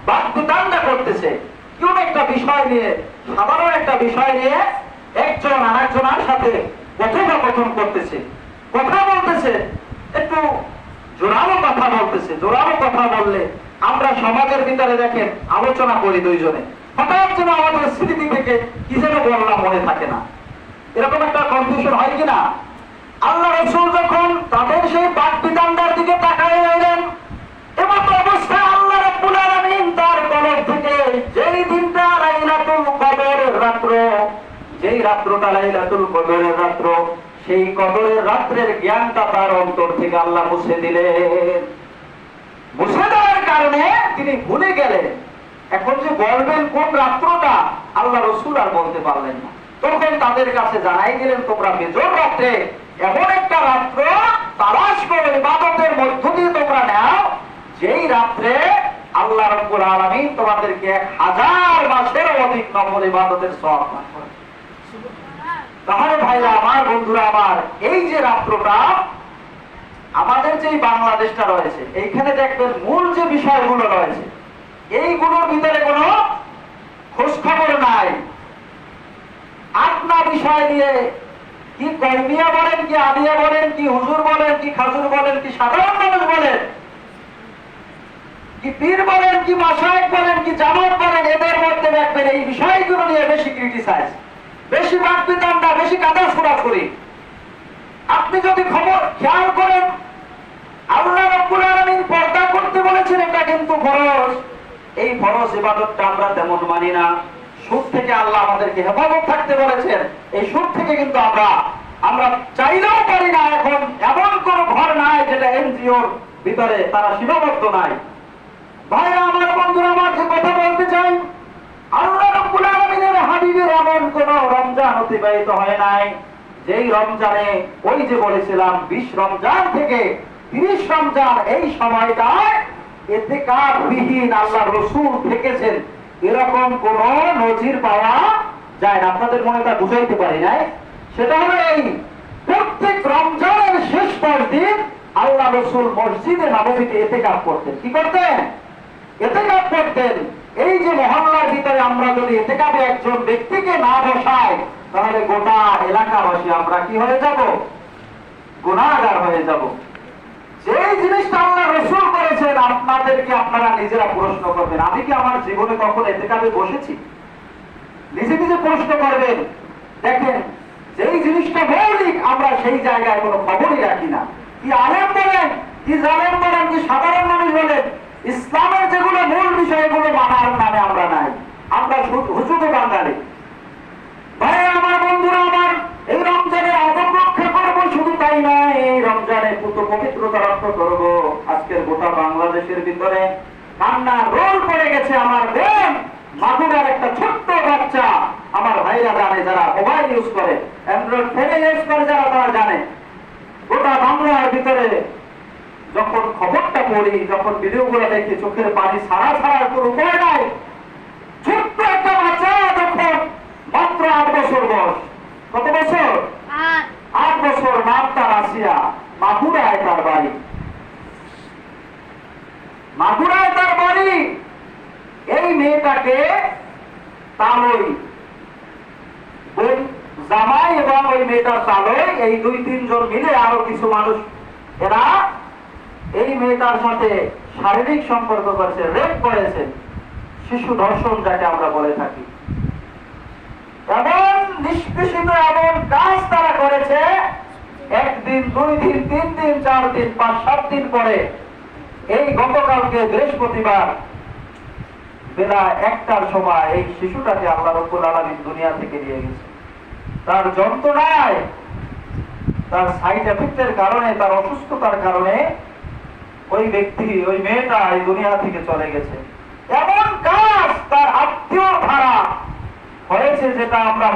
বাগবিতণ্ডা করতেছে কোন একটা বিষয় নিয়ে, সাধারণ একটা বিষয় নিয়ে একজন আরেকজনের সাথে কথোপকথন করতেছে, কথা বলতেছে, একটু জোরালো কথা বলতেছে। জোরালো কথা বললে আমরা সমাজের ভিতরে দেখেন আলোচনা করি দুইজনে, হঠাৎ যেন আমাদের স্মৃতি থেকে কি যেন বললাম মনে থাকে না, এরকম একটা কনফিউশন হয় কিনা। আল্লাহ রাসূল যখন তাদের সেই বাগবিতণ্ডার দিকে তাকায় রইলেন, এমন অবস্থায় আল্লাহ রাব্বুল আলামিন তার কলব থেকে যেই দিনটা লাইলাতুল কদরের রাত্র, যেই রাত্রটা লাইলাতুল কদরের রাত্র, সেই কদরের রাত্রের জ্ঞানটা তার অন্তর থেকে আল্লাহ মুছে দিলেন। মুছে দেওয়ার কারণে তিনি ভুলে গেলেন। এখন যে বলবেন কোন রাত্রটা, আল্লাহ রাসূল আর বলতে পারলেন না। তখন তাদের কাছে জানাই দিলেন, তোমরা বেজোর রাত্রে এমন একটা রাত্র তালাশ করে ইবাদতের মধ্য দিয়ে তোমরা নাও, যেই রাত্রে আল্লাহ রাব্বুল আলামিন তোমাদেরকে 1000 মাসের অধিক নফল ইবাদতের সওয়াব দান করেন। তাহলে ভাইরা আমার, বন্ধুরা আমার, এই যে রাত্রটা আমাদের যে বাংলাদেশটা রয়েছে, এইখানে দেখবেন মূল যে বিষয়গুলো রয়েছে এইগুলোর ভিতরে কোনো খোঁজ খবর নাই। আপনা বিষয় নিয়ে কি কর্মিয়া বলেন, কি আদিয়া বলেন, কি হুজুর বলেন, কি খাজুর বলেন, কি সাধারণ মানুষ বলেন, কি পীর বলেন, কি মাশায়েখ বলেন, কি জামাত বলেন, এদের মধ্যে দেখবেন এই বিষয়গুলো নিয়ে বেশি ক্রিটিসাইজ, বেশি বাকবিতণ্ডা, বেশি কাদা ছোড়াছুড়ি। আপনি যদি খবর খেয়াল করেন, আল্লাহ রাব্বুল আলামিন পর্দা করতে বলেছেন, এটা কিন্তু ফরজ। এই ফরজ ইবাদতটা আমরা তেমন মানি না। সুদ থেকে আল্লাহ আমাদেরকে হেফাজত থাকতে বলেছেন, এই সুদ থেকে কিন্তু আমরা চাইলেও পারি না। এখন এমন কোন ঘর নাই যেটা এনজিওর ভিতরে তারা সীমাবদ্ধ নাই। ভাইরা আমার, বন্ধুরা আমার, যে কথা বলতে চাই, আল্লাহ রাব্বুল আলামিনের হাবিবের এমন কোন রমজান অতিবাহিত হয় নাই যেই রমজানে, ওই যে বলেছিলাম 20 রমজান থেকে 30 রমজান, এই সময়টায় ইতিকাফবিহীন আল্লাহ রাসূল থেকেছেন, এরকম কোন নজির পাওয়া যায় না। আপনাদের মনে তা বুঝাইতে পারি নাই। সেটা হলো এই প্রত্যেক রমজানের শেষ 5 দিন আল্লাহ রাসূল মসজিদে নববীতে ইতিকাফ করতেন। কি করতেন? ইতিকাফ করতেন। এই যে মহল্লার ভিতরে আমরা যদি ইতিকাফে একজন ব্যক্তিকে না বসাই, তাহলে গোটা এলাকাবাসী আমরা কি হয়ে যাব? গুনাহগার হয়ে যাব। যে জিনিসটা আল্লাহ রাসূল করেছেন, আপনাদেরকে আপনারা নিজেরা প্রশ্ন করবেন, আমি কি আমার জীবনে কখনো ইতিকাফে বসেছি? নিজে নিজে প্রশ্ন করবেন। দেখেন, যেই জিনিসটা মৌলিক আমরা সেই জায়গায় কোনো খবরই রাখি না। কি আলেম বলেন, কি জালেম বলেন, কি সাধারণ মানুষ বলেন, ইসলামের যেগুলো মূল বিষয়গুলো মানার নামে আমরা নাই। আমরা হুজুগে বাঙালি। ভাই আমার, বন্ধুরা আমার, এই রমজানে আদব রক্ষা করবো, শুধু তাই নয়, এই রমজানে পুত পবিত্রতা রক্ষা করবো। আজকের গোটা বাংলাদেশের ভিতরে কান্না রোল পড়ে গেছে। আমার বোন মাগুরার একটা ছোট্ট বাচ্চা, আমার ভাইরা জানে, যারা মোবাইল ইউজ করে, অ্যান্ড্রয়েড ফোন ইউজ করে যারা, তারা জানে। গোটা বাংলার ভিতরে যখন খবরটা পড়ি, যখন ভিডিওগুলো দেখি, চোখের পানি ছাড়া ছাড়ার কোনো উপায় নাই। ছোট্ট একটা বাচ্চা, যখন মাত্র 8 বছর বয়স। কত বছর? 8 বছর। নাম তার আসিয়া, মাগুরায় তার বাড়ি। মাগুরায় তার বাড়ি। এই মেয়েটাকে তালই জামাই এবং ওই মেয়েটার তালই, এই 2-3 জন মিলে, আরো কিছু মানুষ, এরা এই মেয়েটার সাথে শারীরিক সম্পর্ক করেছে, রেপ করেছে, শিশু ধর্ষণ যাকে আমরা বলে থাকি। এমন নিষ্পেষিত এমন কাজ তারা করেছে, 1 দিন, 2 দিন, 3 দিন, 4 দিন, 5-7 দিন পরে, এই গতকালকে বৃহস্পতিবার বেলা 1টার সময় এই শিশুটাকে আল্লাহ রাব্বুল আলামিন দুনিয়া থেকে নিয়ে গেছে। তার যন্ত্রণায়, তার সাইড এফেক্টের কারণে, তার অসুস্থতার কারণে ওই ব্যক্তি, ওই মেয়েটা এই দুনিয়া থেকে চলে গেছে। এমন কাজ তার আত্মীয় ধারা হয়েছে যেটা আমরা